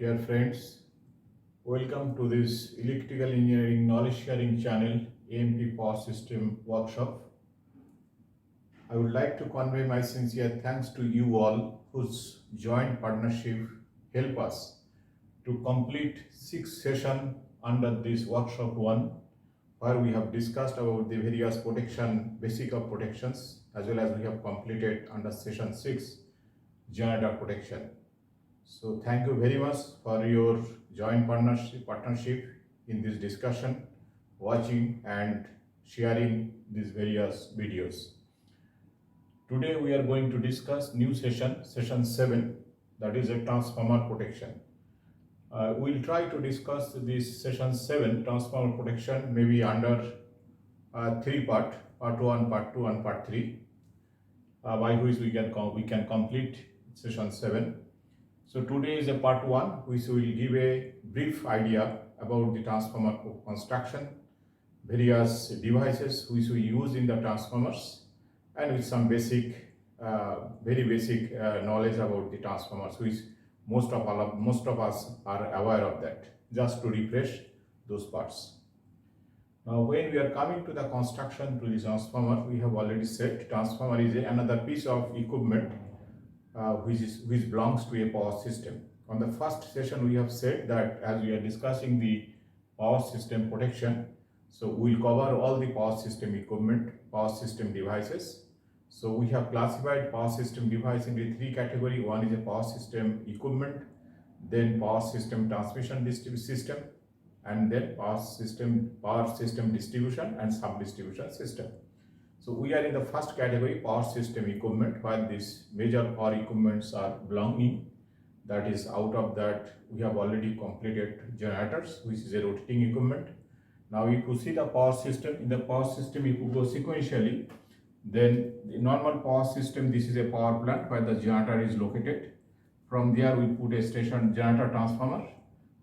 Dear friends, welcome to this Electrical Engineering Knowledge Sharing Channel AMP Power System Workshop. I would like to convey my sincere thanks to you all whose joint partnership help us to complete 6 sessions under this workshop 1, where we have discussed about the various protection, basic of protections, as well as we have completed under session 6, generator protection. So thank you very much for your joint partnership in this discussion, watching and sharing these various videos. Today we are going to discuss new session 7, that is a transformer protection. We'll try to discuss this session 7 transformer protection maybe under 3 part 1, part 2 and part 3, by which we can complete session 7. So today is a part 1, which will give a brief idea about the transformer construction, various devices which we use in the transformers, and with some basic, very basic knowledge about the transformers, which most of us are aware of that. Just to refresh those parts. Now, when we are coming to the construction to the transformer, we have already said transformer is another piece of equipment which belongs to a power system. On the first session, we have said that as we are discussing the power system protection, so we'll cover all the power system equipment, power system devices. So we have classified power system device into 3 categories. One is a power system equipment, then power system transmission system, and then power system distribution and sub-distribution system. So we are in the first category, power system equipment, where these major power equipments are belonging. That is, out of that we have already completed generators, which is a rotating equipment. Now if you see the power system, in the power system if you go sequentially, then the normal power system, this is a power plant where the generator is located. From there we put a station generator transformer.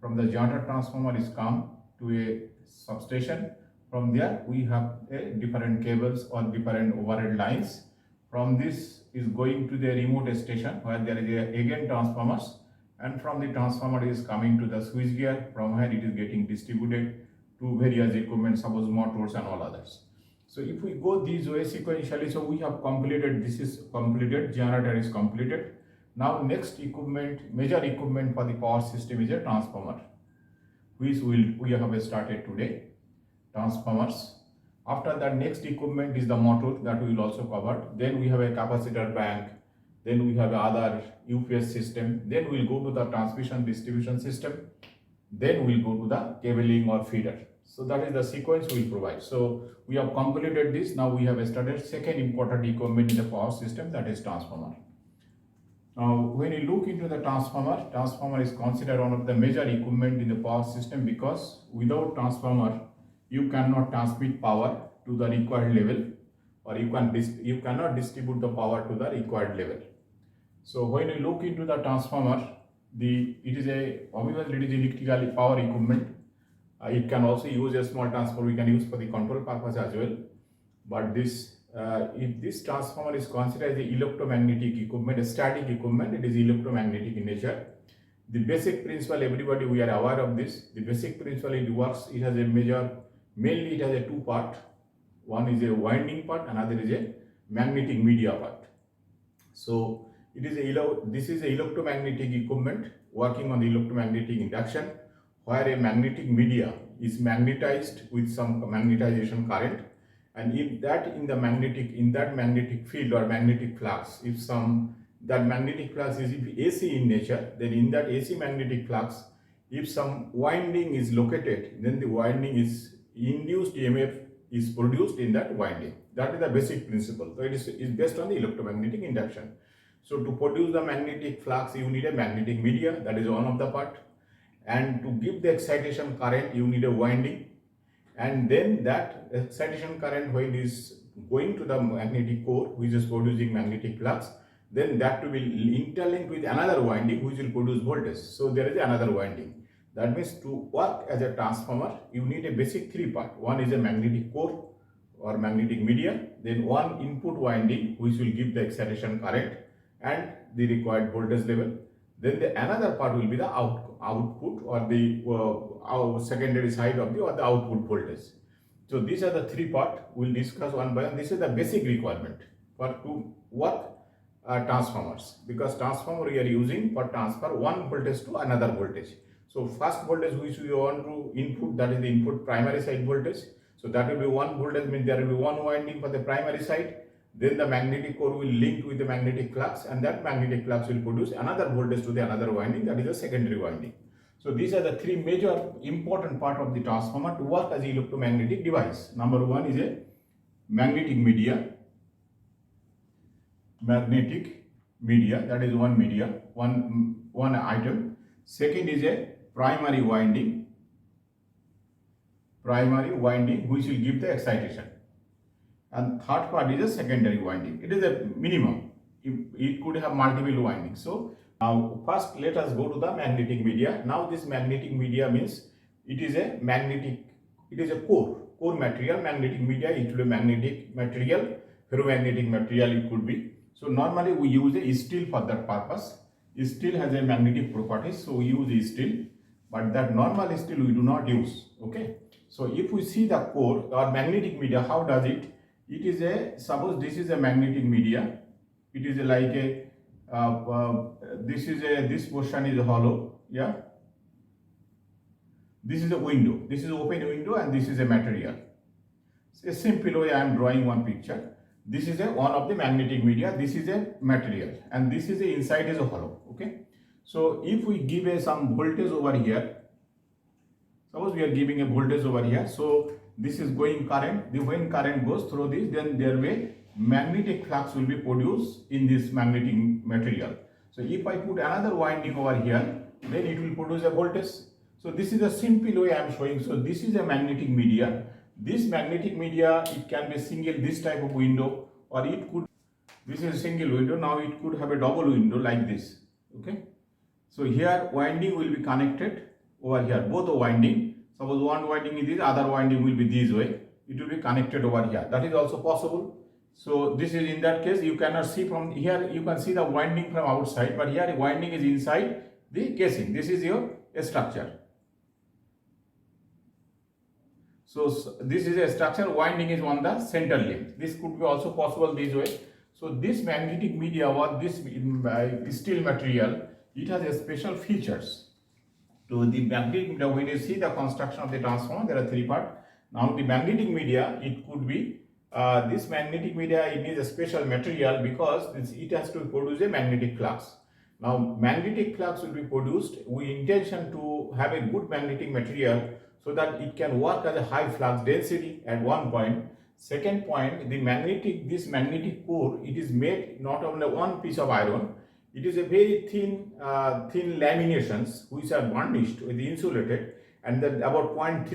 From the generator transformer is come to a substation. From there we have different cables or different overhead lines. From this is going to the remote station where there is again transformers, and from the transformer is coming to the switch gear, from where it is getting distributed to various equipment, suppose motors and all others. So if we go this way sequentially, so we have completed, this is completed, generator is completed. Now next equipment, major equipment for the power system is a transformer, which we have started today. Transformers. After that, next equipment is the motor, that we will also cover. Then we have a capacitor bank. Then we have other UPS system. Then we will go to the transmission distribution system. Then we will go to the cabling or feeder. So that is the sequence we provide. So we have completed this. Now we have started second important equipment in the power system, that is transformer. Now when you look into the transformer is considered one of the major equipment in the power system, because without transformer you cannot transmit power to the required level, or you cannot distribute the power to the required level. So when you look into the transformer, it is electrical power equipment. It can also use a small transformer, we can use for the control purpose as well. But if this transformer is considered as the electromagnetic equipment, a static equipment, it is electromagnetic in nature. The basic principle, everybody we are aware of this. The basic principle it works, it has a mainly it has a 2 part. One is a winding part, another is a magnetic media part. So it is this is a electromagnetic equipment working on the electromagnetic induction, where a magnetic media is magnetized with some magnetization current, and if that in that magnetic field or magnetic flux, if that magnetic flux is AC in nature, then in that AC magnetic flux, if some winding is located, then the winding is induced EMF is produced in that winding. That is the basic principle. So it is based on the electromagnetic induction. So to produce the magnetic flux, you need a magnetic media, that is one of the part. And to give the excitation current, you need a winding. And then that excitation current, when it is going to the magnetic core, which is producing magnetic flux, then that will interlink with another winding, which will produce voltage. So there is another winding. That means to work as a transformer, you need a basic 3 part. One is a magnetic core or magnetic media, then one input winding which will give the excitation current and the required voltage level. Then another part will be the output or the our secondary side of the or the output voltage. So these are the three parts we'll discuss one by one. This is the basic requirement for to work transformers, because transformer we are using for transfer one voltage to another voltage. So first voltage which we want to input, that is the input primary side voltage. So that will be one voltage, means there will be one winding for the primary side. Then the magnetic core will link with the magnetic flux, and that magnetic flux will produce another voltage to the another winding, that is the secondary winding. So these are the three major important part of the transformer to work as electromagnetic device. Number one is a magnetic media. Magnetic media, that is one media, one item. Second is a primary winding which will give the excitation. And third part is a secondary winding. It is a minimum. It could have multiple windings. So now first let us go to the magnetic media. Now this magnetic media means it is a core material. Magnetic media, it will be magnetic material, ferromagnetic material it could be. So normally we use a steel for that purpose. Steel has a magnetic properties, so we use steel, but that normal steel we do not use. Okay. So if we see the core or magnetic media, how does it? It is a, suppose this is a magnetic media. It is like a this portion is hollow. Yeah. This is a window. This is open window, and this is a material. So a simple way I am drawing one picture. This is one of the magnetic media, this is a material, and this is inside is a hollow. Okay. So if we give some voltage over here, suppose we are giving a voltage over here, so this is going current. When current goes through this, then there will magnetic flux will be produced in this magnetic material. So if I put another winding over here, then it will produce a voltage. So this is a simple way I am showing. So this is a magnetic media. This magnetic media, it can be single, this type of window, or it could, this is a single window. Now it could have a double window like this. Okay. So here winding will be connected over here, both the winding. Suppose one winding is this, other winding will be this way. It will be connected over here. That is also possible. So this is, in that case, you cannot see from here, you can see the winding from outside, but here winding is inside the casing. This is your structure. So this is a structure, winding is on the center limb. This could be also possible this way. So this magnetic media or this steel material, it has a special features. So the magnetic media, when you see the construction of the transformer, there are three parts. Now the magnetic media, it could be this magnetic media, it needs a special material because it has to produce a magnetic flux. Now magnetic flux will be produced. We intention to have a good magnetic material so that it can work as a high flux density at one point. Second point, this magnetic core, it is made not only one piece of iron, it is a very thin laminations which are varnished with insulated, and then about 0.3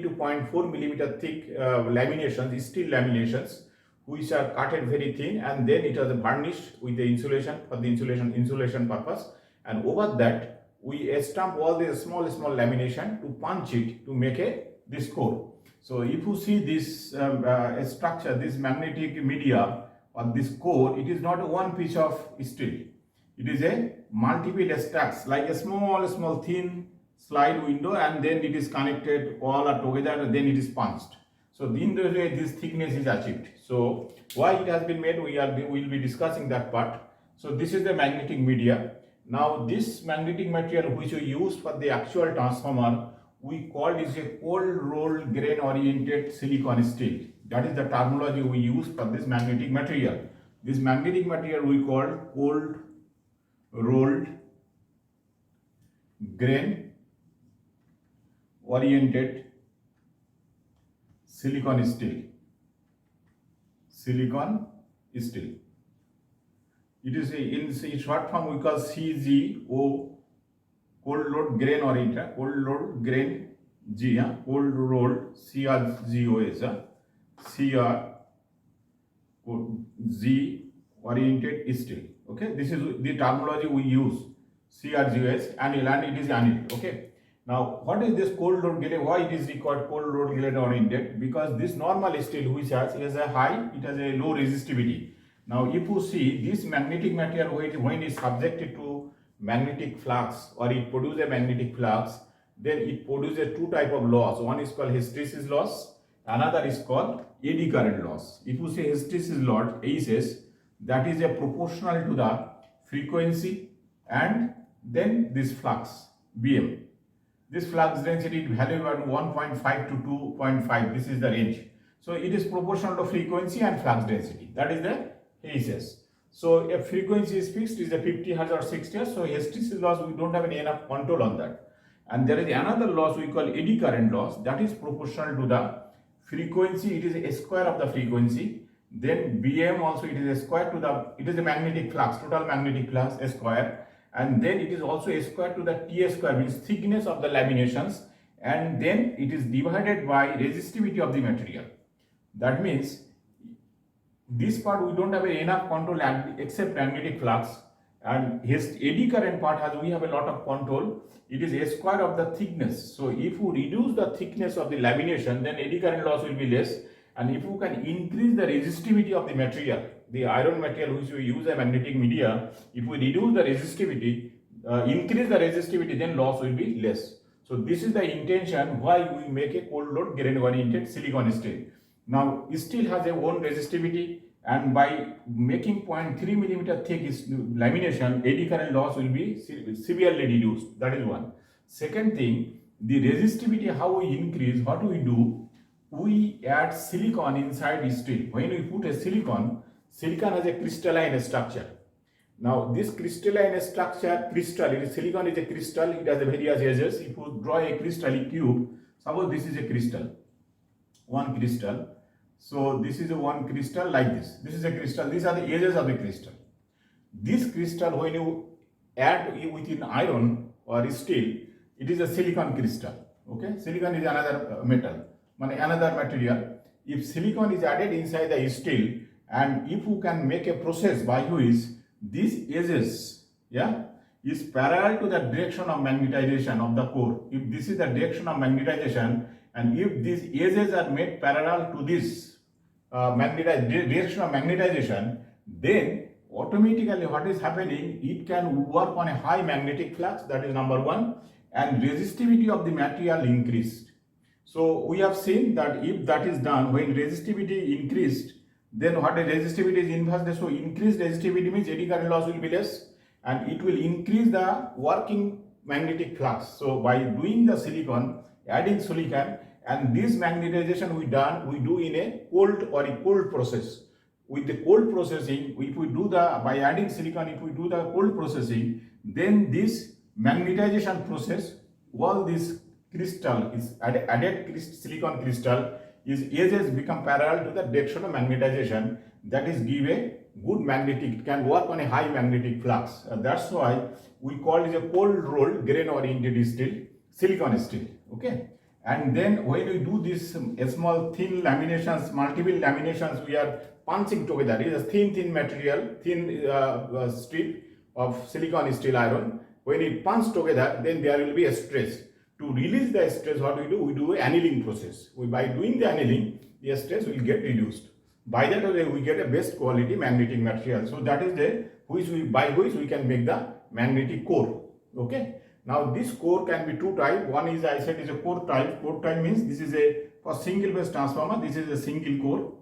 to 0.4 millimeter thick laminations, steel laminations, which are cutted very thin, and then it was varnished with the insulation for the insulation purpose, and over that we stamp all the small lamination to punch it to make this core. So if you see this structure, this magnetic media or this core, it is not one piece of steel. It is a multiple stacks, like a small thin slide window, and then it is connected all are together, and then it is punched. So in this way this thickness is achieved. So why it has been made, we will be discussing that part. So this is the magnetic media. Now this magnetic material which we use for the actual transformer, we call it a cold rolled grain oriented silicon steel. That is the terminology we use for this magnetic material. This magnetic material we call cold rolled grain oriented silicon steel. It is in short form we call CGO, cold rolled grain oriented, cold rolled grain G, cold rolled CRGO is CRG oriented steel. Okay, this is the terminology we use. CRGO annual, and it is annual. Okay. Now, what is this cold rolled grain? Why it is required cold rolled grain oriented? Because this normal steel which has a high, it has a low resistivity. Now, if you see this magnetic material when is subjected to magnetic flux or it produces a magnetic flux, then it produces two type of loss. One is called hysteresis loss, another is called eddy current loss. If you say hysteresis loss, ASS, that is a proportional to the frequency and then this flux Bm. This flux density value at 1.5 to 2.5, this is the range. So it is proportional to frequency and flux density, that is the ASS. So if frequency is fixed, is a 50 Hz or 60 Hz, so hysteresis loss we don't have any enough control on that. And there is another loss we call eddy current loss, that is proportional to the frequency, it is a square of the frequency. Then Bm also it is a square to the, it is a magnetic flux, total magnetic flux, a square. And then it is also a square to the T square, means thickness of the laminations. And then it is divided by resistivity of the material. That means this part we don't have enough control except magnetic flux, and his eddy current part has we have a lot of control. It is a square of the thickness. So if we reduce the thickness of the lamination, then eddy current loss will be less. And if you can increase the resistivity of the material, the iron material which we use a magnetic media, if we reduce the resistivity, increase the resistivity, then loss will be less. So this is the intention why we make a cold load grain oriented silicon steel. Now steel has a own resistivity, and by making 0.3 mm thick lamination, eddy current loss will be severely reduced. That is one. Second thing, the resistivity, how we increase, what we do, we add silicon inside steel. When we put a silicon has a crystalline structure. Now this crystalline structure, silicon is a crystal, it has a various edges. If you draw a crystal cube, suppose this is a crystal, one crystal. So this is a one crystal like this. This is a crystal, these are the edges of the crystal. This crystal, when you add within iron or steel, it is a silicon crystal. Okay, silicon is another metal, another material. If silicon is added inside the steel, and if you can make a process by which these edges, is parallel to the direction of magnetization of the core. If this is the direction of magnetization, and if these edges are made parallel to this direction of magnetization, then automatically what is happening, it can work on a high magnetic flux, that is number one, and resistivity of the material increased. So we have seen that if that is done, when resistivity increased, then what is resistivity is inversely. So increased resistivity means eddy current loss will be less, and it will increase the working magnetic flux. So by doing the silicon, adding silicon, and this magnetization we do in a cold process. With the cold processing, if we do by adding silicon, if we do the cold processing, then this magnetization process, all this crystal is added silicon crystal, is edges become parallel to the direction of magnetization. That is give a good magnetic, it can work on a high magnetic flux. That's why we call it a cold rolled grain oriented steel, silicon steel. Okay. And then when we do this small thin laminations, multiple laminations, we are punching together. It is a thin material, thin strip of silicon steel iron. When it punch together, then there will be a stress. To release the stress, what we do? We do an annealing process. By doing the annealing, the stress will get reduced. By that way, we get a best quality magnetic material. So that is by which we can make the magnetic core. Okay. Now this core can be two types. One is, I said, is a core type. Core type means this is for single phase transformer. This is a single core.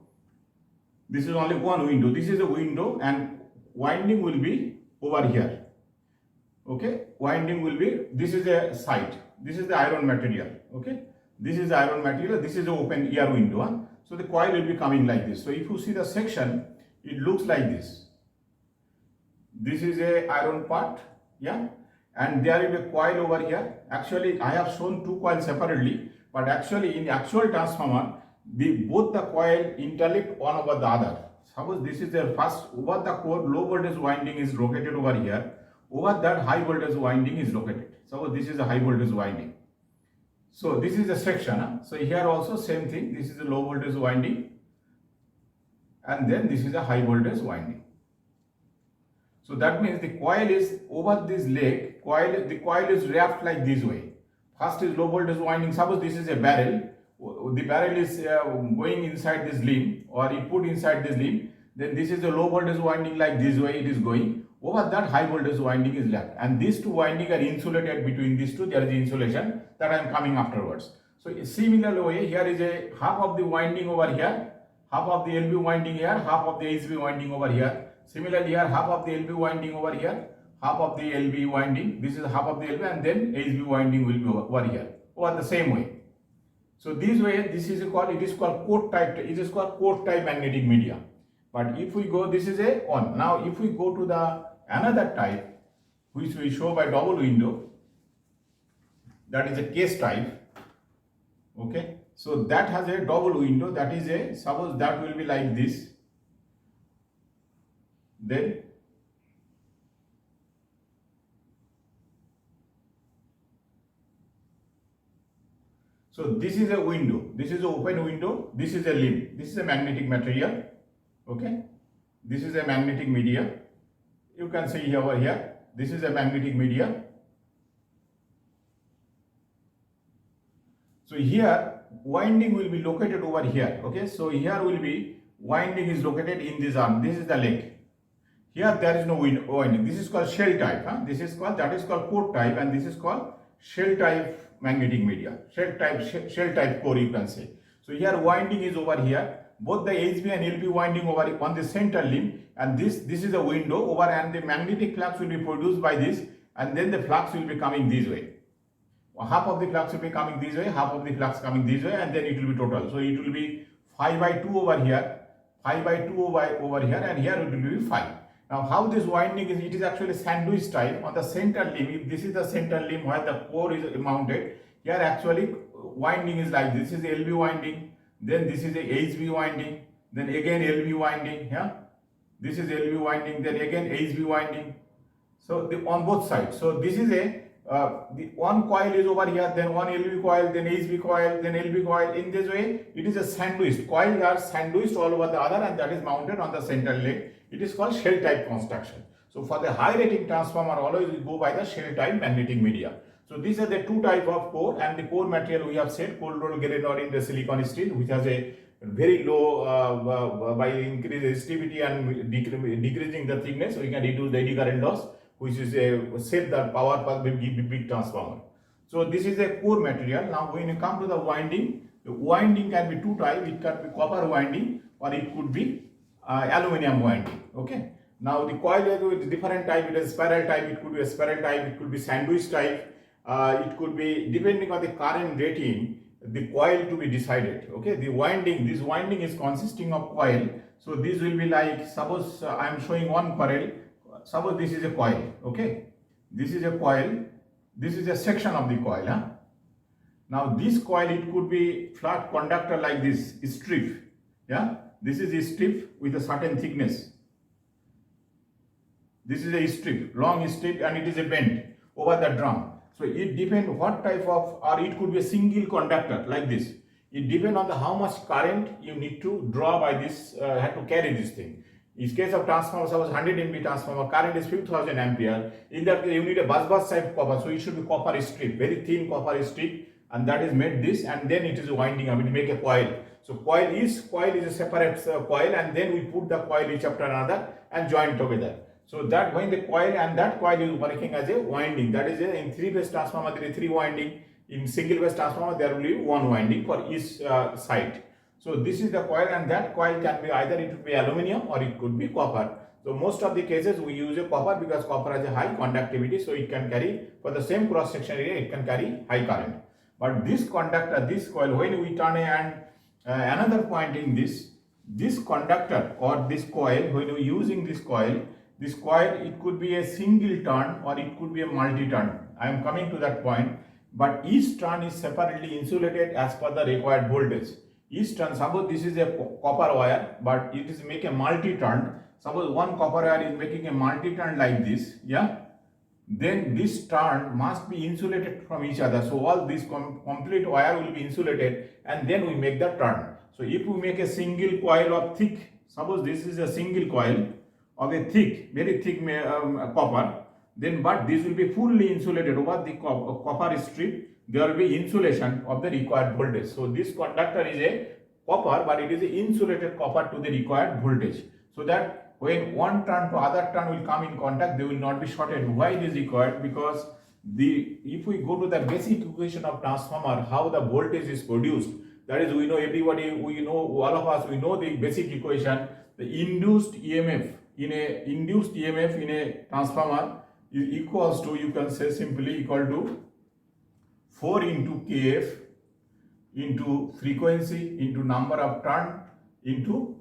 This is only one window. This is a window, and winding will be over here. Okay, winding will be, this is a side. This is the iron material. Okay, this is the iron material. This is the open air window. Huh? So the coil will be coming like this. So if you see the section, it looks like this. This is a iron part. And there is a coil over here. Actually, I have shown two coils separately, but actually in the actual transformer, both the coil interlinked one over the other. Suppose this is the first, over the core, low voltage winding is located over here. Over that, high voltage winding is located. Suppose this is a high voltage winding. So this is a section. So here also same thing. This is a low voltage winding, and then this is a high voltage winding. So that means the coil is over this leg, the coil is wrapped like this way. First is low voltage winding. Suppose this is a barrel. The barrel is going inside this limb, or you put inside this limb. Then this is a low voltage winding like this way it is going. Over that high voltage winding is left, and these two windings are insulated. Between these two there is insulation that I am coming afterwards. So similar way, here is a half of the winding over here, half of the LV winding here, half of the HV winding over here. Similarly here, half of the LV winding over here, half of the LV winding, this is half of the LV, and then HV winding will be over here, over the same way. So this way, this is called, it is called core type, it is called core type magnetic media. But if we go, this is a on. Now if we go to the another type, which we show by double window, that is a case type. Okay, so that has a double window, that is a, suppose that will be like this. Then so this is a window, this is an open window, this is a limb, this is a magnetic material. Okay, this is a magnetic media. You can see over here, this is a magnetic media. So here winding will be located over here. Okay, so here will be winding is located in this arm. This is the leg. Here there is no winding. This is called shell type. This is called, that is called core type, and this is called shell type magnetic media. Shell type core, you can say. So here winding is over here. Both the HV and LV winding over on the center limb, and this is a window over, and the magnetic flux will be produced by this, and then the flux will be coming this way. Half of the flux will be coming this way, half of the flux coming this way, and then it will be total. So it will be 5/2 over here, 5/2 over here, and here it will be 5. Now how this winding is, it is actually sandwich type on the center limb. If this is the center limb where the core is mounted, here actually winding is like this. This is LV winding, then this is a HV winding, then again LV winding, yeah. This is LV winding, then again HV winding. So on both sides. So this is a the one coil is over here, then one LV coil, then HV coil, then LV coil. In this way, it is a sandwich. Coils are sandwiched all over the other, and that is mounted on the center leg. It is called shell type construction. So for the high rating transformer, always we go by the shell type magnetic media. So these are the two type of core, and the core material we have said cold rolled granular in the silicon steel, which has a very low by increasing resistivity and decreasing the thickness, we can reduce the eddy current loss, which is a save the power per big transformer. So this is a core material. Now when you come to the winding can be two types. It can be copper winding, or it could be aluminum winding. Okay. Now the coil is different type. It is spiral type. It could be a spiral type. It could be sandwich type. It could be, depending on the current rating, the coil to be decided. Okay. The winding, this winding is consisting of coil. So this will be like, suppose I am showing one coil. Suppose this is a coil. Okay. This is a coil. This is a section of the coil. Now this coil, it could be flat conductor like this strip. Yeah. This is a strip with a certain thickness. This is a strip, long strip, and it is a bend over the drum. So it depends what type of, or it could be a single conductor like this. It depends on the how much current you need to draw by this, have to carry this thing. In case of transformer, suppose 100 MV transformer, current is 5000 ampere. In that you need a bus type copper, so it should be copper strip, very thin copper strip, and that is made this, and then it is winding. I mean, make a coil. So coil is a separate coil, and then we put the coil each after another and join together. So that when the coil and that coil is working as a winding, that is in three-phase transformer there is 3 winding. In single-phase transformer there will be 1 winding for each side. So this is the coil, and that coil can be either it could be aluminum or it could be copper. So most of the cases we use a copper because copper has a high conductivity, so it can carry, for the same cross section area, it can carry high current. But this conductor, this coil, when we turn and another point in this conductor or this coil, when we using this coil, it could be a single turn or it could be a multi-turn. I am coming to that point, but each turn is separately insulated as per the required voltage. Each turn, suppose this is a copper wire, but it is make a multi-turn. Suppose one copper wire is making a multi-turn like this, yeah. Then this turn must be insulated from each other. So all this complete wire will be insulated, and then we make the turn. So if we make a single coil of thick, suppose this is a single coil of a thick, very thick copper, then but this will be fully insulated over the copper strip. There will be insulation of the required voltage. So this conductor is a copper, but it is a insulated copper to the required voltage. So that when one turn to other turn will come in contact, they will not be shorted. Why it is required? Because if we go to the basic equation of transformer, how the voltage is produced, that is, we know everybody, we know all of us, we know the basic equation. The induced EMF in a transformer is equals to, you can say simply equal to 4 into kf into frequency into number of turn into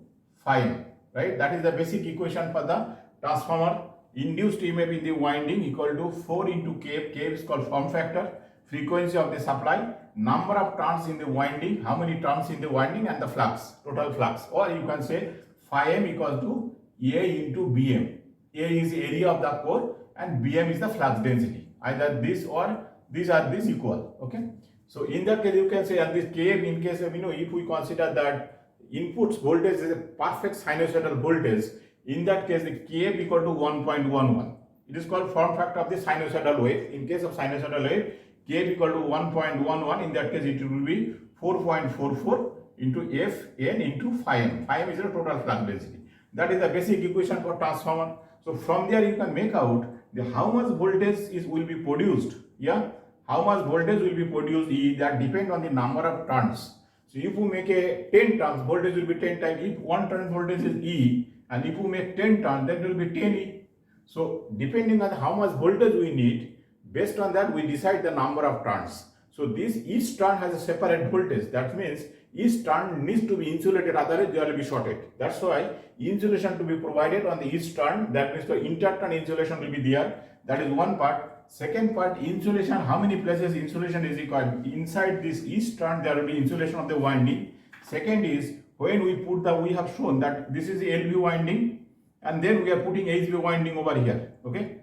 phi, right? That is the basic equation for the transformer. Induced EMF in the winding equal to 4 into kf. Kf is called form factor, frequency of the supply, number of turns in the winding, how many turns in the winding, and the flux, total flux. Or you can say phi m equals to A into Bm. A is area of the core and Bm is the flux density. Either this or these are this equal. Okay. So in that case, you can say, and this Kf, in case of, if we consider that inputs voltage is a perfect sinusoidal voltage, in that case the Kf equal to 1.11. It is called form factor of the sinusoidal wave. In case of sinusoidal wave, Kf equal to 1.11. In that case, it will be 4.44 into Fn into phi m. Phi m is the total flux density. That is the basic equation for transformer. So from there you can make out the how much voltage will be produced. Yeah, how much voltage will be produced, that depend on the number of turns. So if you make a 10 turns, voltage will be 10 times. If 1 turn voltage is E, and if you make 10 turns, then it will be 10 E. So depending on how much voltage we need, based on that we decide the number of turns. So this each turn has a separate voltage. That means each turn needs to be insulated, otherwise they will be shorted. That's why insulation to be provided on the each turn. That means the inter-turn insulation will be there. That is one part. Second part, insulation, how many places insulation is required. Inside this each turn there will be insulation of the winding. Second is, when we put we have shown that this is the LV winding, and then we are putting HV winding over here, okay,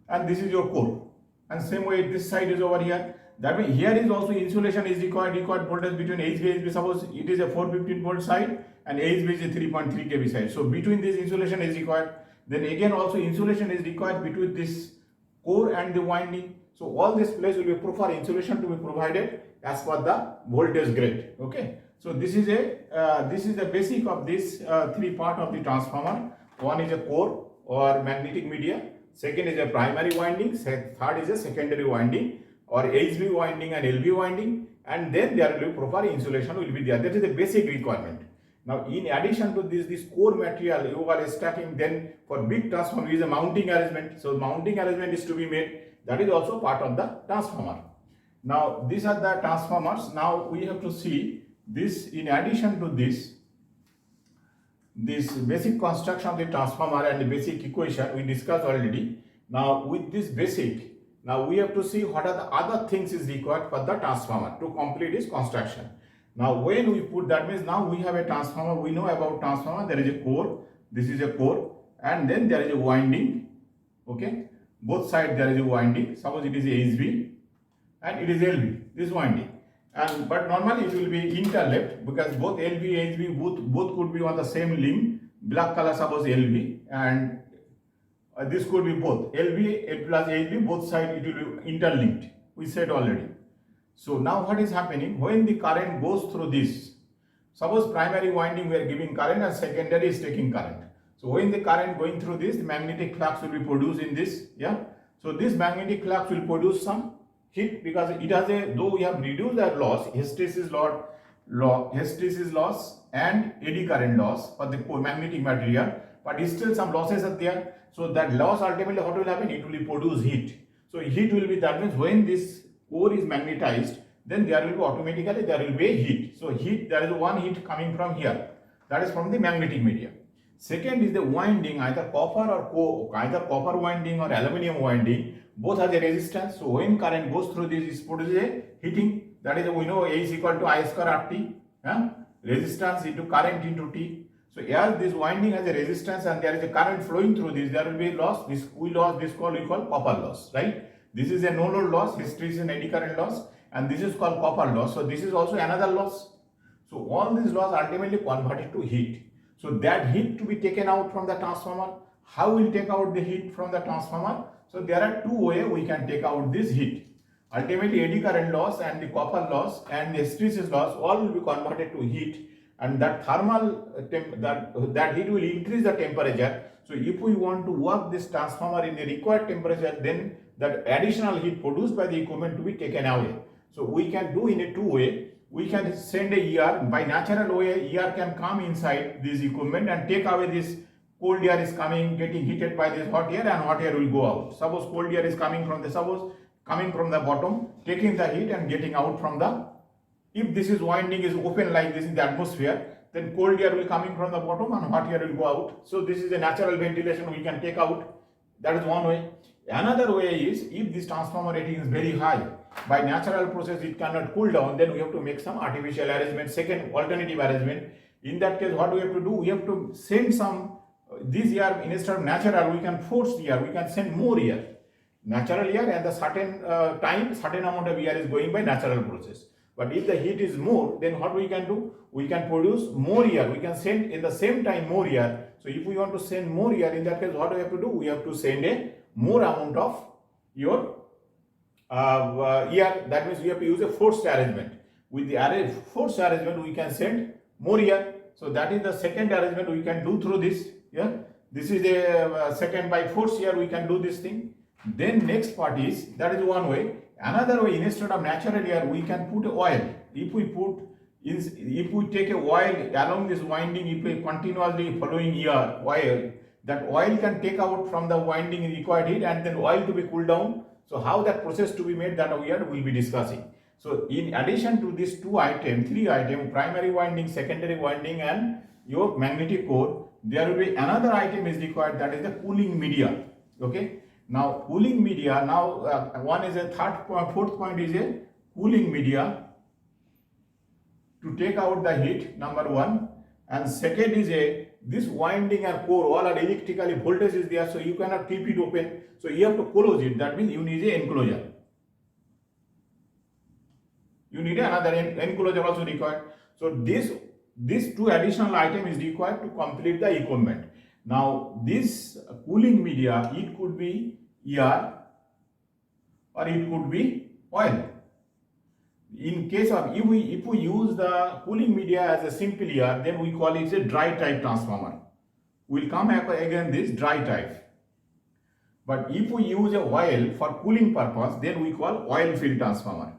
and this is your core, and same way this side is over here. That means here is also insulation is required voltage between HV and HV. Suppose it is a 415 volt side and HV is a 3.3 kV side. So between this insulation is required. Then again also insulation is required between this core and the winding. So all this place will be for insulation to be provided as per the voltage grade. Okay. So this is the basic of this three part of the transformer. One is a core or magnetic media. Second is a primary winding. Third is a secondary winding or HV winding and LV winding. And then there will be proper insulation will be there. That is the basic requirement. Now, in addition to this core material you are stacking, then for big transformer is a mounting arrangement. So mounting arrangement is to be made. That is also part of the transformer. Now, these are the transformers. Now we have to see this. In addition to this basic construction of the transformer and the basic equation we discussed already. Now with this basic, now we have to see what are the other things is required for the transformer to complete its construction. Now when we put, that means now we have a transformer, we know about transformer, there is a core, this is a core, and then there is a winding, okay, both sides there is a winding. Suppose it is HV and it is LV, this winding, and but normally it will be interleaved because both LV HV both could be on the same limb, black color suppose LV, and this could be both LV plus HV, both sides it will be interlinked, we said already. So now what is happening, when the current goes through this, suppose primary winding we are giving current and secondary is taking current. So when the current going through this, the magnetic flux will be produced in this, yeah. So this magnetic flux will produce some heat because it has a, though we have reduced that loss, hysteresis loss and eddy current loss for the magnetic material, but still some losses are there. So that loss ultimately what will happen, it will produce heat. So heat will be, that means when this core is magnetized, then there will be automatically there will be a heat. So heat, there is one heat coming from here, that is from the magnetic media. Second is the winding, either copper winding or aluminum winding, both have a resistance. So when current goes through this, it produces a heating. That is, we know A is equal to I square RT, resistance into current into T. So as this winding has a resistance and there is a current flowing through this, there will be loss. This we call copper loss, right? This is a no load loss, hysteresis and eddy current loss, and this is called copper loss. So this is also another loss. So all these loss ultimately converted to heat. So that heat to be taken out from the transformer. How will take out the heat from the transformer? So there are two ways we can take out this heat. Ultimately eddy current loss and the copper loss and the hysteresis loss all will be converted to heat, and that thermal that heat will increase the temperature. So if we want to work this transformer in the required temperature, then that additional heat produced by the equipment to be taken away. So we can do in a two-way. We can send a ER by natural way. ER can come inside this equipment and take away this cold air is coming, getting heated by this hot air, and hot air will go out. Suppose cold air is coming from the bottom, taking the heat and getting out from the. If this is winding is open like this in the atmosphere, then cold air will coming from the bottom and hot air will go out. So this is a natural ventilation we can take out. That is one way. Another way is if this transformer rating is very high, by natural process it cannot cool down, then we have to make some artificial arrangement, second alternative arrangement. In that case, what we have to do, we have to send some, this air instead of natural, we can force the air, we can send more air. Natural air and the certain time, certain amount of air is going by natural process. But if the heat is more, then what we can do? We can produce more air. We can send in the same time more air. So if we want to send more air, in that case, what do we have to do? We have to send a more amount of your air. That means we have to use a forced arrangement. With the forced arrangement, we can send more air. So that is the second arrangement we can do through this. Yeah, this is a second by force air. We can do this thing. Then next part is, that is one way. Another way, instead of natural air, we can put oil. If we take a oil along this winding, if we continuously following air, oil, that oil can take out from the winding required heat and then oil to be cooled down. So how that process to be made, that we will be discussing. So in addition to these three items, primary winding, secondary winding and your magnetic core, there will be another item is required, that is the cooling media. Okay. Now cooling media, one is a fourth point is a cooling media to take out the heat, number one, and second is this winding and core, all are electrically voltage is there, so you cannot keep it open, so you have to close it. That means you need an enclosure. You need another enclosure also required. So this two additional item is required to complete the equipment. Now this cooling media, it could be air or it could be oil. In case of, if we use the cooling media as a simple air, then we call it a dry type transformer. We'll come again this dry type. But if we use a oil for cooling purpose, then we call oil filled transformer.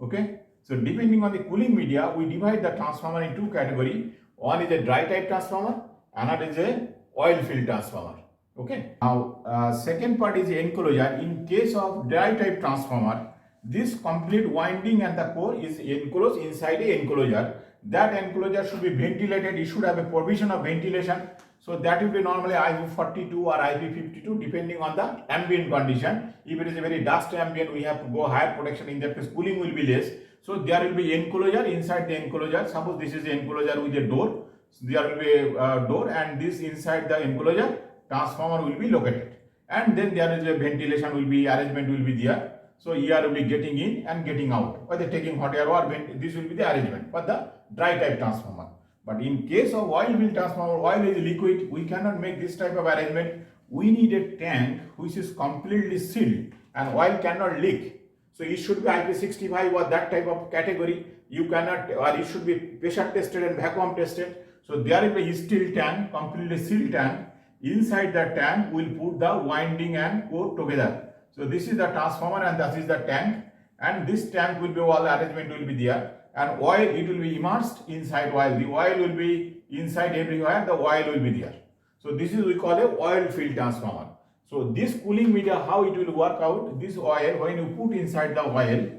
Okay. So depending on the cooling media, we divide the transformer in two categories. One is a dry type transformer, another is a oil filled transformer. Okay. Now second part is the enclosure. In case of dry type transformer, this complete winding and the core is enclosed inside a enclosure. That enclosure should be ventilated. It should have a provision of ventilation. So that will be normally IP42 or IP52 depending on the ambient condition. If it is a very dust ambient, we have to go higher protection. In that case, cooling will be less. So there will be enclosure. Inside the enclosure, suppose this is the enclosure with a door. So there will be a door, and this inside the enclosure, transformer will be located. And then there is a ventilation will be, arrangement will be there. So air will be getting in and getting out. Whether taking hot air or this will be the arrangement for the dry type transformer. But in case of oil filled transformer, oil is liquid, we cannot make this type of arrangement. We need a tank which is completely sealed and oil cannot leak. So it should be IP65 or that type of category. You cannot, or it should be pressure tested and vacuum tested. So there will be a steel tank, completely sealed tank. Inside the tank, we'll put the winding and core together. So this is the transformer and this is the tank, and this tank will be, all arrangement will be there, and oil, it will be immersed inside oil. The oil will be inside everywhere, the oil will be there. So this is we call a oil filled transformer. So this cooling media, how it will work out, this oil, when you put inside the oil,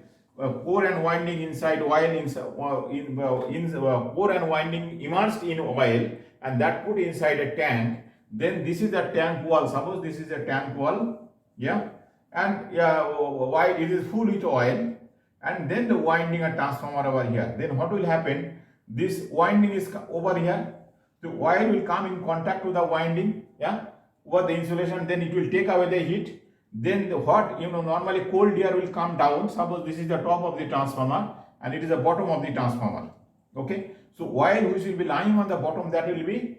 core and winding inside oil, core and winding immersed in oil, and that put inside a tank, then this is the tank wall. Suppose this is a tank wall, yeah, and why it is full with oil, and then the winding and transformer over here. Then what will happen? This winding is over here. The oil will come in contact with the winding, yeah, over the insulation. Then it will take away the heat. Then the hot, normally cold air will come down. Suppose this is the top of the transformer and it is the bottom of the transformer. Okay, so oil which will be lying on the bottom, that will be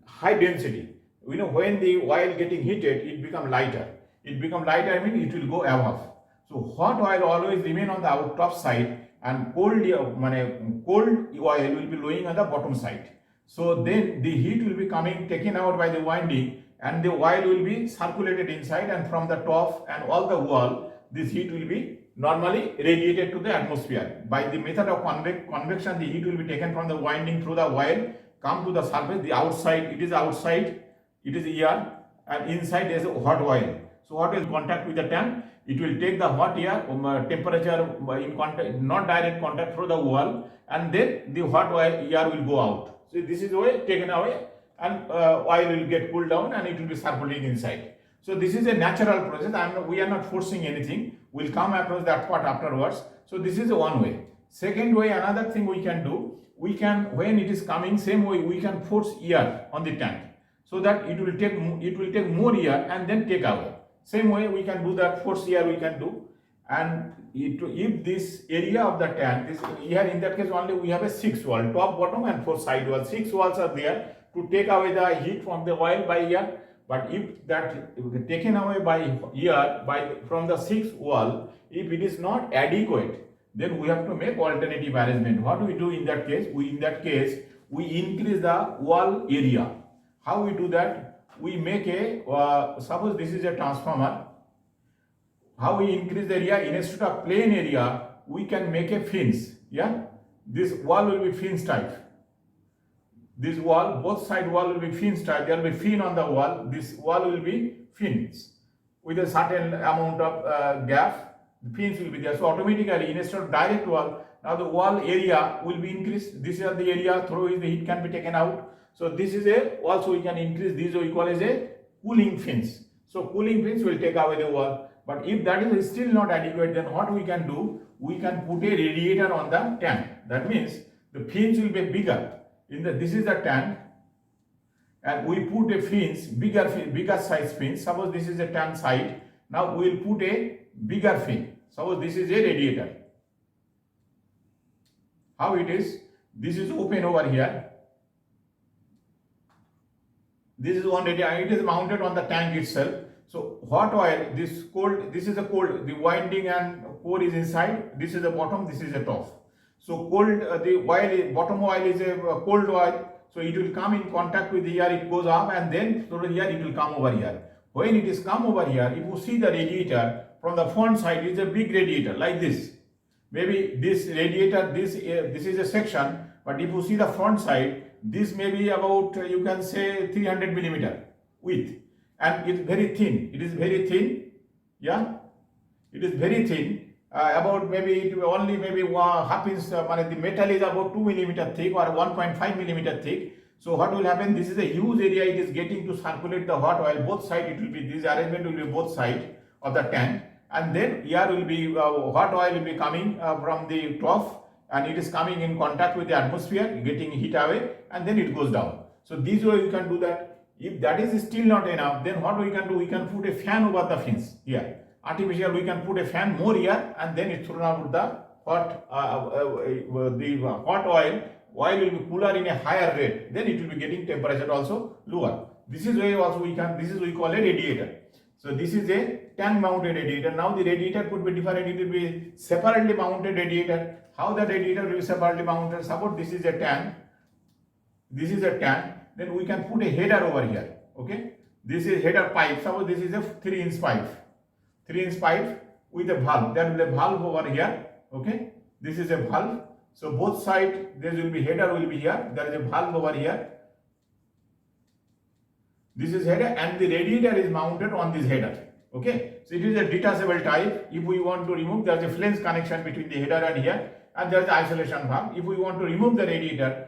high density. When the oil getting heated, it become lighter. It become lighter, I mean it will go above. So hot oil always remain on the top side, and cold oil will be lying on the bottom side. So then the heat will be coming, taken out by the winding, and the oil will be circulated inside, and from the top and all the wall, this heat will be normally radiated to the atmosphere. By the method of convection, the heat will be taken from the winding through the oil, come to the surface, the outside, it is air, and inside there is a hot oil. So what is contact with the tank? It will take the hot air, temperature in contact, not direct contact through the wall, and then the hot air will go out. So this is way taken away, and oil will get cooled down, and it will be circulating inside. So this is a natural process. We are not forcing anything. We'll come across that part afterwards. So this is one way. Second way, another thing we can do, we can, when it is coming, same way we can force air on the tank, so that it will take more air and then take away. Same way we can do that, force air we can do. And if this area of the tank, this here in that case only we have a 6 wall, top, bottom and 4 side walls. 6 walls are there to take away the heat from the oil by air. But if that taken away by air from the 6th wall, if it is not adequate, then we have to make alternative arrangement. What do we do in that case? We increase the wall area. How we do that? We make a suppose this is a transformer. How we increase the area? Instead of plain area, we can make a fins. Yeah, this wall will be fins type. This wall, both side wall will be fins type. There will be fin on the wall. This wall will be fins with a certain amount of gap. The fins will be there. So automatically, instead of direct wall, now the wall area will be increased. This is the area through which the heat can be taken out. So this is also we can increase. This we call as a cooling fins. So cooling fins will take away the wall. But if that is still not adequate, then what we can do? We can put a radiator on the tank. That means the fins will be bigger. This is the tank, and we put a fins, bigger size fins. Suppose this is a tank side. Now we will put a bigger fin. Suppose this is a radiator. How it is? This is open over here. This is one radiator. It is mounted on the tank itself. So hot oil, this is a cold. The winding and core is inside. This is the bottom. This is the top. So cold, the oil, bottom oil is a cold oil. So it will come in contact with the air. It goes up, and then through the air it will come over here. When it is come over here, if you see the radiator from the front side, it is a big radiator like this. Maybe this radiator, this is a section, but if you see the front side, this may be about, you can say 300 millimeter width, and it's very thin. It is very thin. Yeah, it is very thin. About maybe only maybe half inch. The metal is about 2 millimeter thick or 1.5 millimeter thick. So what will happen? This is a huge area. It is getting to circulate the hot oil both sides. It will be, this arrangement will be both sides of the tank, and then air will be hot oil will be coming from the top, and it is coming in contact with the atmosphere, getting heat away, and then it goes down. So this way you can do that. If that is still not enough, then what we can do? We can put a fan over the fins here. Artificial, we can put a fan, more air, and then it's thrown out the hot hot oil. Oil will be cooler in a higher rate. Then it will be getting temperature also lower. This is why also we can. This is we call a radiator. So this is a tank mounted radiator. Now the radiator could be different. It will be separately mounted radiator. How the radiator will be separately mounted? Suppose this is a tank. This is a tank. Then we can put a header over here. Okay. This is header pipe. Suppose this is a 3-inch pipe. 3-inch pipe with a valve. There will be a valve over here. Okay. This is a valve. So both sides there will be header will be here. There is a valve over here. This is header, and the radiator is mounted on this header. Okay. So it is a detachable type. If we want to remove, there is a flange connection between the header and here, and there is the isolation valve. If we want to remove the radiator,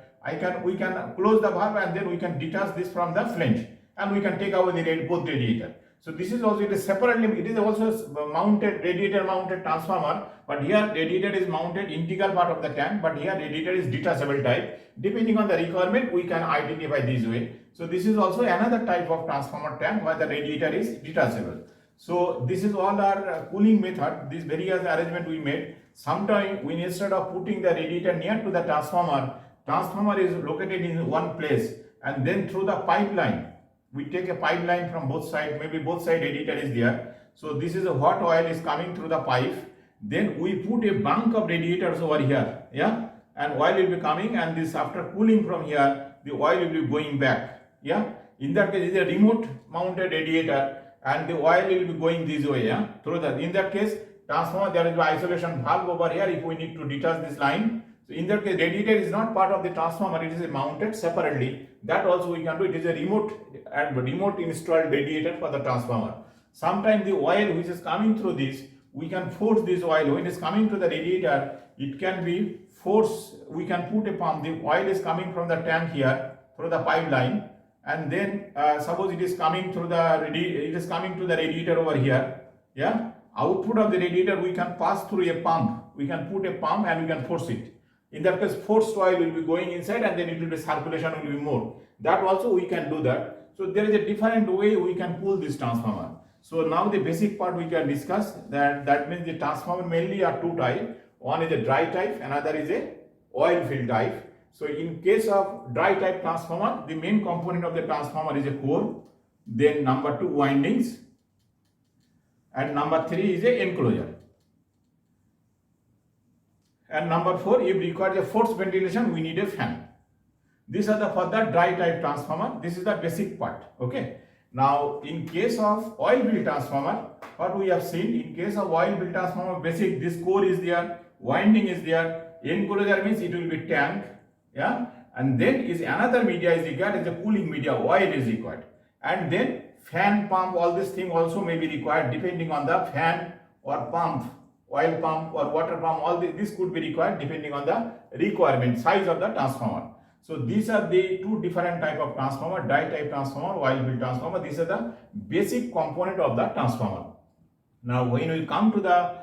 we can close the valve, and then we can detach this from the flange, and we can take away the both radiator. So this is also, it is separately, it is also mounted, radiator mounted transformer, but here radiator is mounted integral part of the tank, but here radiator is detachable type. Depending on the requirement, we can identify this way. So this is also another type of transformer tank where the radiator is detachable. So this is all our cooling method, this various arrangement we made. Sometimes we, instead of putting the radiator near to the transformer is located in one place, and then through the pipeline, we take a pipeline from both sides, maybe both side radiator is there. So this is a hot oil is coming through the pipe. Then we put a bank of radiators over here, yeah, and oil will be coming, and this after cooling from here, the oil will be going back. Yeah, in that case, it is a remote mounted radiator, and the oil will be going this way. Yeah, through that. In that case, transformer, there is an isolation valve over here. If we need to detach this line, so in that case, radiator is not part of the transformer. It is mounted separately. That also we can do. It is a remote installed radiator for the transformer. Sometimes the oil which is coming through this, we can force this oil. When it is coming to the radiator, it can be forced. We can put a pump. The oil is coming from the tank here through the pipeline, and then suppose it is coming through it is coming to the radiator over here. Yeah, output of the radiator we can pass through a pump. We can put a pump and we can force it. In that case, forced oil will be going inside, and then it will be circulation will be more. That also we can do that. So there is a different way we can pull this transformer. So now the basic part we can discuss, that means the transformer mainly are two types. One is a dry type, another is a oil filled type. So in case of dry type transformer, the main component of the transformer is a core, then number 2 windings, and number 3 is a enclosure. And number 4, if required a forced ventilation, we need a fan. These are the for the dry type transformer. This is the basic part. Okay. Now, in case of oil filled transformer, what we have seen, in case of oil filled transformer, basic, this core is there, winding is there, enclosure means it will be tank, yeah, and then is another media is required, is a cooling media, oil is required, and then fan, pump, all this thing also may be required depending on the fan or pump, oil pump or water pump, all this could be required depending on the requirement, size of the transformer. So these are the two different type of transformer, dry type transformer, oil filled transformer. These are the basic component of the transformer. Now when we come to the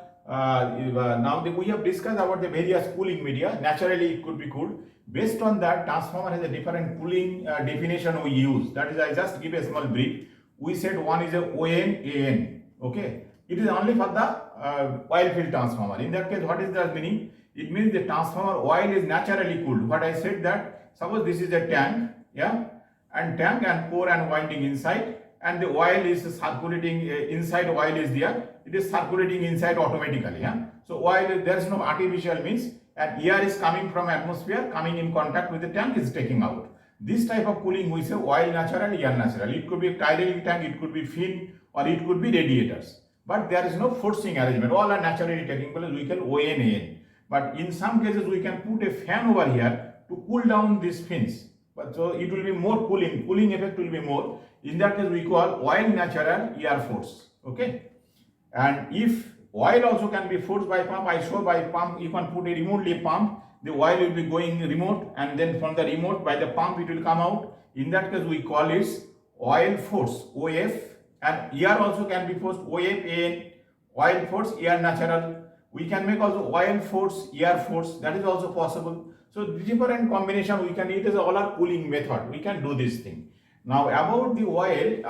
we have discussed about the various cooling media. Naturally it could be cooled. Based on that, transformer has a different cooling definition we use. That is, I just give a small brief. We said one is a ON-AN. Okay, it is only for the oil filled transformer. In that case, what is the meaning? It means the transformer oil is naturally cooled. What I said that, suppose this is a tank, yeah, and tank and core and winding inside, and the oil is circulating inside. Oil is there, it is circulating inside automatically. Yeah, so oil, there is no artificial means, and air is coming from atmosphere, coming in contact with the tank, is taking out. This type of cooling we say oil natural, air natural. It could be tidal tank, it could be fin, or it could be radiators. But there is no forcing arrangement. All are naturally taking place. We can ON-AN. But in some cases we can put a fan over here to cool down these fins. But so it will be more cooling effect will be more. In that case we call oil natural, air force. Okay. And if oil also can be forced by pump, I show by pump, you can put a remotely pump, the oil will be going remote, and then from the remote by the pump it will come out. In that case we call it oil force, OF, and air also can be forced, OF-AN, oil force, air natural. We can make also oil force, air force, that is also possible. So different combination we can, it is all our cooling method. We can do this thing. Now about the oil,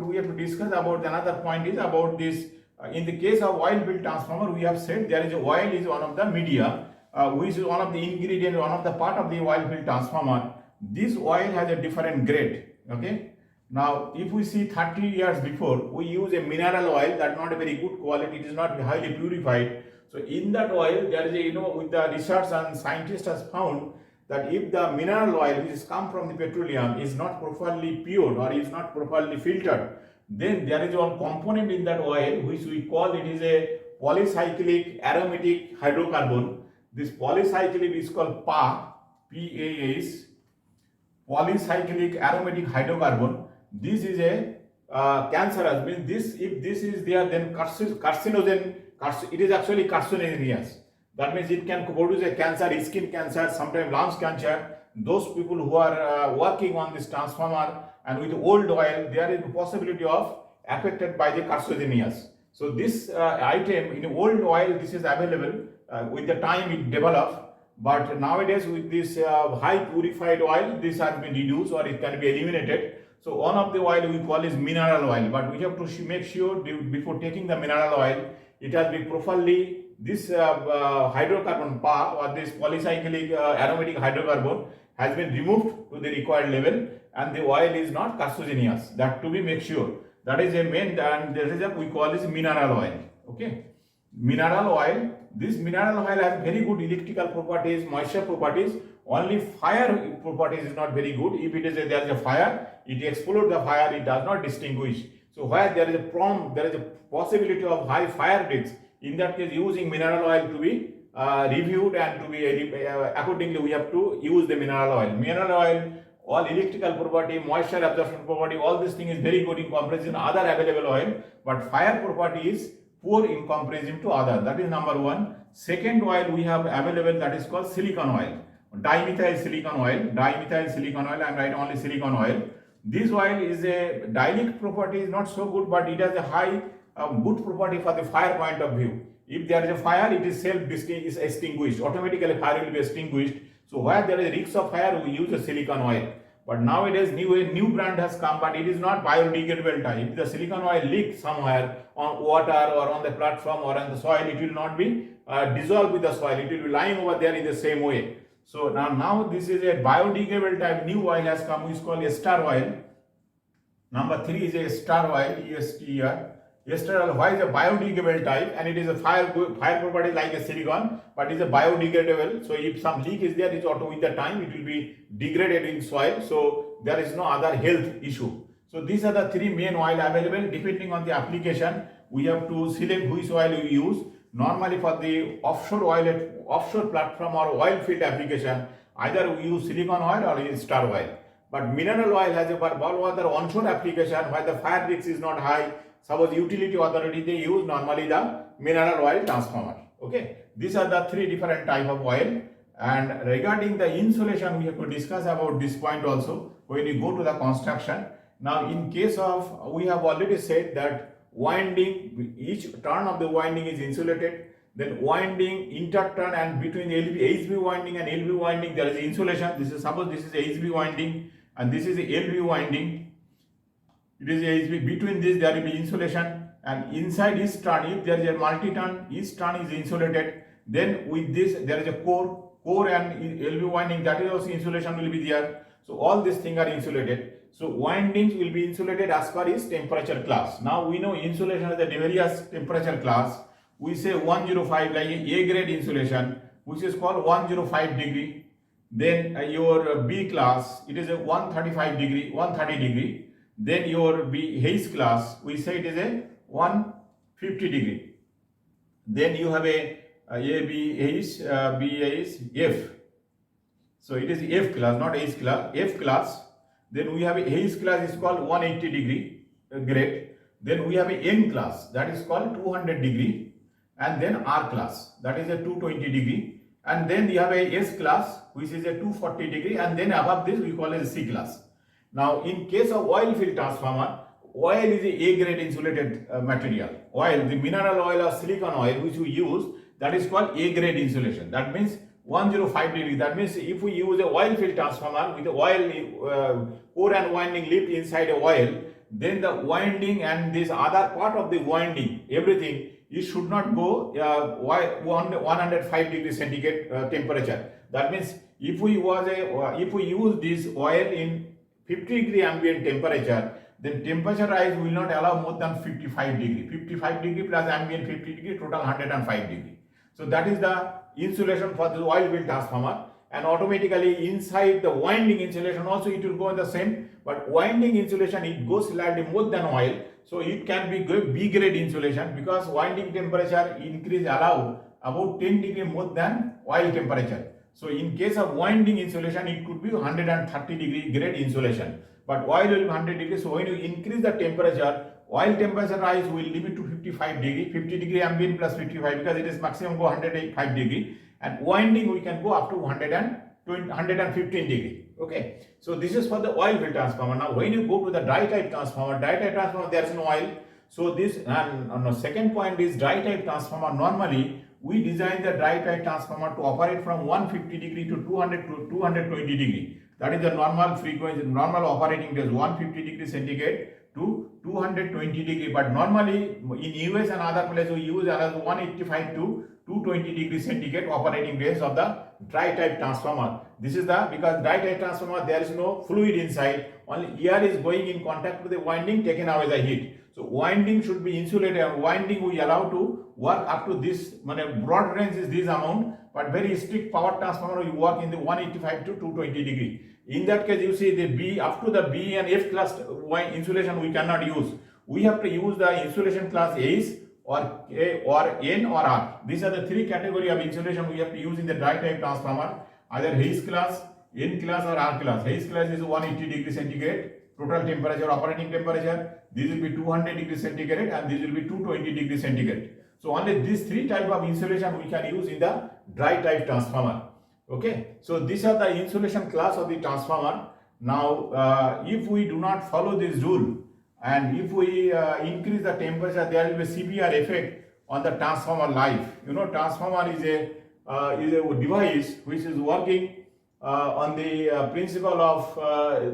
we have to discuss about another point is about this. In the case of oil filled transformer, we have said there is a oil is one of the media, which is one of the ingredient, one of the part of the oil filled transformer. This oil has a different grade. Okay. Now if we see 30 years before, we use a mineral oil that not a very good quality, it is not highly purified. So in that oil, there is a, with the research and scientists has found that if the mineral oil which is come from the petroleum is not properly pure or is not properly filtered, then there is one component in that oil which we call it is a polycyclic aromatic hydrocarbon. This polycyclic is called PAH, P-A-S, polycyclic aromatic hydrocarbon. This is a cancerous, means this, if this is there, then carcinogen. It is actually carcinogenous. That means it can produce a cancer, skin cancer, sometimes lungs cancer. Those people who are working on this transformer and with old oil, there is a possibility of affected by the carcinogenous. So this item in old oil, this is available. With the time it developed, but nowadays with this high purified oil, this has been reduced or it can be eliminated. So one of the oil we call is mineral oil, but we have to make sure before taking the mineral oil, it has been properly, this hydrocarbon PAH or this polycyclic aromatic hydrocarbon has been removed to the required level, and the oil is not carcinogenous. That to be make sure. That is a main, and that is a, we call this mineral oil. Okay. mineral oil. This mineral oil has very good electrical properties, moisture properties. Only fire properties is not very good. If it is there is a fire, it explodes the fire. It does not distinguish. So where there is a possibility of high fire risks. In that case, using mineral oil to be reviewed and to be accordingly, we have to use the mineral oil. Mineral oil, all electrical property, moisture absorption property, all this thing is very good in comparison to other available oil. But fire property is poor in comparison to other. That is number one. Second oil we have available, that is called silicon oil. Dimethyl silicon oil. Dimethyl silicon oil. I am writing only silicon oil. This oil is a dielectric property is not so good, but it has a high good property for the fire point of view. If there is a fire, it is self-extinguished. Automatically fire will be extinguished. So where there is a risk of fire, we use a silicon oil. But nowadays, new brand has come, but it is not biodegradable type. If the silicon oil leaks somewhere on water or on the platform or on the soil, it will not be dissolved with the soil. It will be lying over there in the same way. So now this is a biodegradable type. New oil has come, which is called ester oil. Number 3 is a ester oil, ESTER. Ester oil, why is a biodegradable type, and it is a fire property like a silicon, but it is a biodegradable. So if some leak is there, it's auto with the time it will be degraded in soil. So there is no other health issue. So these are the 3 main oil available. Depending on the application, we have to select which oil we use. Normally for the offshore platform or oil field application, either we use silicon oil or ester oil. But mineral oil has a all other onshore application where the fire risk is not high. Suppose utility authority, they use normally the mineral oil transformer. Okay, these are the 3 different type of oil. And regarding the insulation, we have to discuss about this point also when you go to the construction. Now in case of, we have already said that winding, each turn of the winding is insulated. Then winding, interturn, and between HV winding and LV winding there is insulation. This is, suppose this is HV winding and this is a LV winding. It is HV. Between this there will be insulation, and inside each turn, if there is a multi-turn, each turn is insulated. Then with this there is a core and LV winding, that is also insulation will be there. So all these things are insulated. So windings will be insulated as per its temperature class. Now we know insulation has a various temperature class. We say 105 like A grade insulation, which is called 105 degree. Then your B class, it is a 135 degree, 130 degree. Then your B Hayes class, we say it is a 150 degree. Then you have a B Hayes, B Hayes, F. So it is F class, not H class, F class. Then we have a Hayes class is called 180 degree grade. Then we have a N class, that is called 200 degree. And then R class, that is a 220 degree. And then you have a S class, which is a 240 degree. And then above this we call it a C class. Now, in case of oil field transformer, oil is a A grade insulated material. Oil, the mineral oil or silicon oil which we use, that is called A grade insulation. That means 105 degree. That means if we use a oil field transformer with the oil core and winding lift inside a oil, then the winding and this other part of the winding, everything, it should not go 105 degree centigrade temperature. That means if we use this oil in 50 degree ambient temperature, then temperature rise will not allow more than 55 degree. 55 degree plus ambient 50 degree, total 105 degree. So that is the insulation for the oil field transformer. And automatically inside the winding insulation also it will go in the same. But winding insulation, it goes slightly more than oil. So it can be B grade insulation, because winding temperature increase allow about 10 degree more than oil temperature. So in case of winding insulation, it could be 130 degree grade insulation. But oil will be 100 degree. So when you increase the temperature, oil temperature rise will limit to 55 degree, 50 degree ambient plus 55, because it is maximum go 105 degree. And winding we can go up to 115 degree. Okay. So this is for the oil field transformer. Now when you go to the dry type transformer, there is no oil. So this, and second point is dry type transformer. Normally we design the dry type transformer to operate from 150 degree to 220 degree. That is the normal frequency, normal operating days, 150 degree centigrade to 220 degree. But normally in US and other places we use around 185 to 220 degree centigrade operating days of the dry type transformer. This is because dry type transformer, there is no fluid inside, only air is going in contact with the winding, taken away the heat. So winding should be insulated, and winding we allow to work up to this, broad range is this amount, but very strict power transformer will work in the 185 to 220 degree. In that case, you see the B, up to the B and F class insulation we cannot use. We have to use the insulation class A's or A or N or R. These are the three category of insulation we have to use in the dry type transformer, either Hayes class, N class or R class. Hayes class is 180 degree centigrade, total temperature, operating temperature. This will be 200 degree centigrade and this will be 220 degree centigrade. So only these three type of insulation we can use in the dry type transformer. Okay, so these are the insulation class of the transformer. Now, if we do not follow this rule and if we increase the temperature, there will be severe effect on the transformer life. You know, transformer is a device which is working on the principle of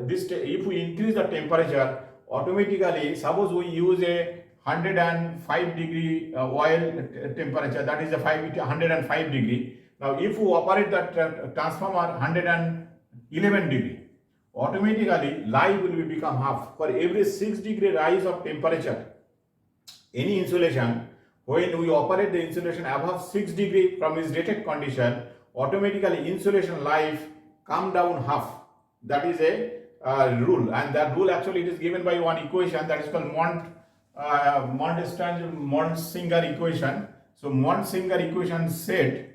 this. If we increase the temperature, automatically, suppose we use a 105 degree oil temperature, that is a 105 degree. Now, if we operate the transformer 111 degree, automatically life will become half. For every 6 degree rise of temperature, any insulation, when we operate the insulation above 6 degree from its rated condition, automatically insulation life come down half. That is a rule, and that rule actually it is given by one equation that is called Mondt-Singer equation. So Mondt-Singer equation said,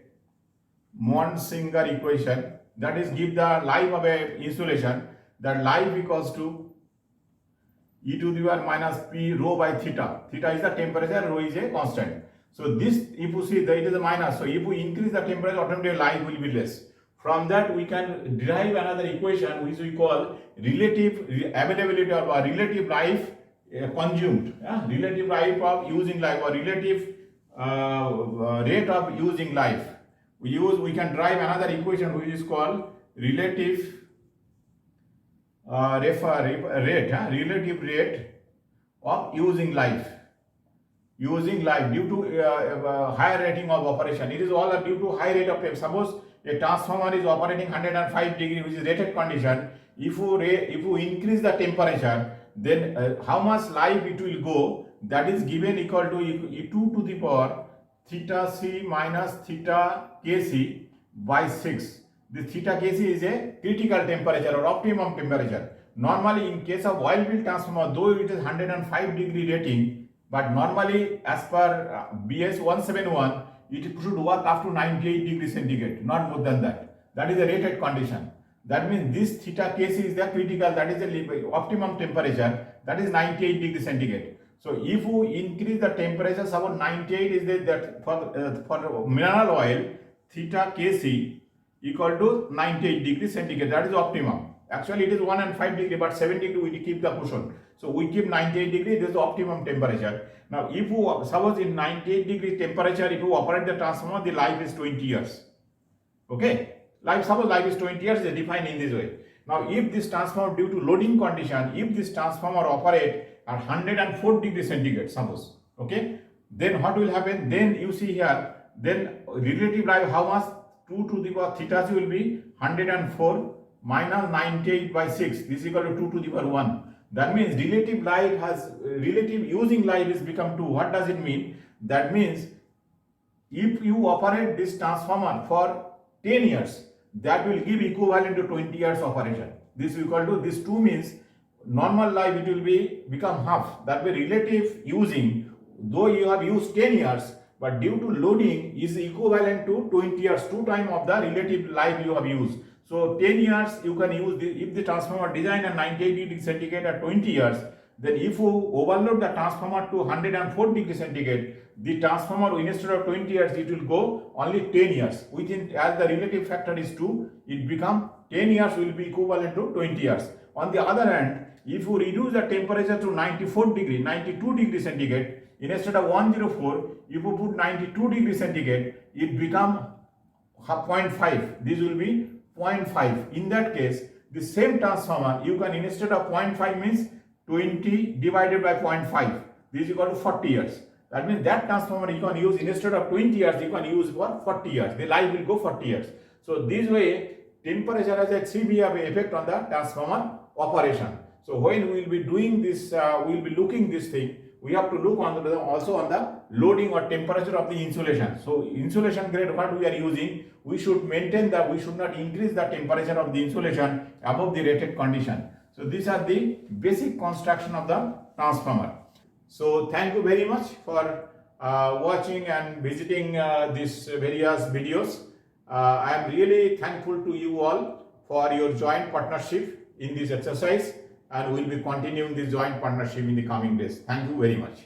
Mondt-Singer equation, that is give the life of a insulation, that life equals to e to the power minus p rho by theta. Theta is the temperature, rho is a constant. So this, if you see that it is a minus, so if we increase the temperature, automatically life will be less. From that we can derive another equation which we call relative availability or relative life consumed, relative life of using life or relative rate of using life. We can derive another equation which is called relative relative rate of using life due to higher rating of operation. It is all due to high rate of temperature. Suppose a transformer is operating 105 degree, which is rated condition. If you increase the temperature, then how much life it will go, that is given equal to E2 to the power theta c minus theta kc by 6. The theta kc is a critical temperature or optimum temperature. Normally in case of oil field transformer, though it is 105 degree rating, but normally as per BS 171, it should work up to 98 degrees centigrade, not more than that. That is a rated condition. That means this theta kc is the critical, that is the optimum temperature, that is 98 degrees centigrade. So if we increase the temperature, about 98 is that for mineral oil, theta kc equal to 98 degrees centigrade, that is optimum. Actually it is 105 degree, but 72 we keep the cushion. So we keep 98 degree, this is the optimum temperature. Now if you suppose in 98 degree temperature, if you operate the transformer, the life is 20 years. Okay, suppose life is 20 years, is defined in this way. Now if this transformer, due to loading condition, if this transformer operate at 104 degrees centigrade, suppose, okay, then what will happen? Then you see here, then relative life, how much? 2 to the power theta c will be 104 minus 98 by 6. This is equal to 2 to the power 1. That means relative life has, relative using life is become 2. What does it mean? That means if you operate this transformer for 10 years, that will give equivalent to 20 years operation. This is equal to, this 2 means normal life it will be become half. That way relative using, though you have used 10 years, but due to loading is equivalent to 20 years, 2 times of the relative life you have used. So 10 years you can use, if the transformer designed at 98 degree centigrade at 20 years, then if you overload the transformer to 104 degree centigrade, the transformer instead of 20 years it will go only 10 years. Within, as the relative factor is 2, it become 10 years will be equivalent to 20 years. On the other hand, if you reduce the temperature to 92 degree centigrade, instead of 104, if you put 92 degree centigrade, it become 0.5. This will be 0.5. In that case, the same transformer, you can, instead of 0.5 means 20 divided by 0.5. This is equal to 40 years. That means that transformer you can use, instead of 20 years, you can use for 40 years. The life will go 40 years. So this way, temperature has a severe effect on the transformer operation. So when we will be doing this, we will be looking this thing, we have to look on the, also on the loading or temperature of the insulation. So insulation grade what we are using, we should maintain that, we should not increase the temperature of the insulation above the rated condition. So these are the basic construction of the transformer. So thank you very much for watching and visiting these various videos. I am really thankful to you all for your joint partnership in this exercise, and we will be continuing this joint partnership in the coming days. Thank you very much.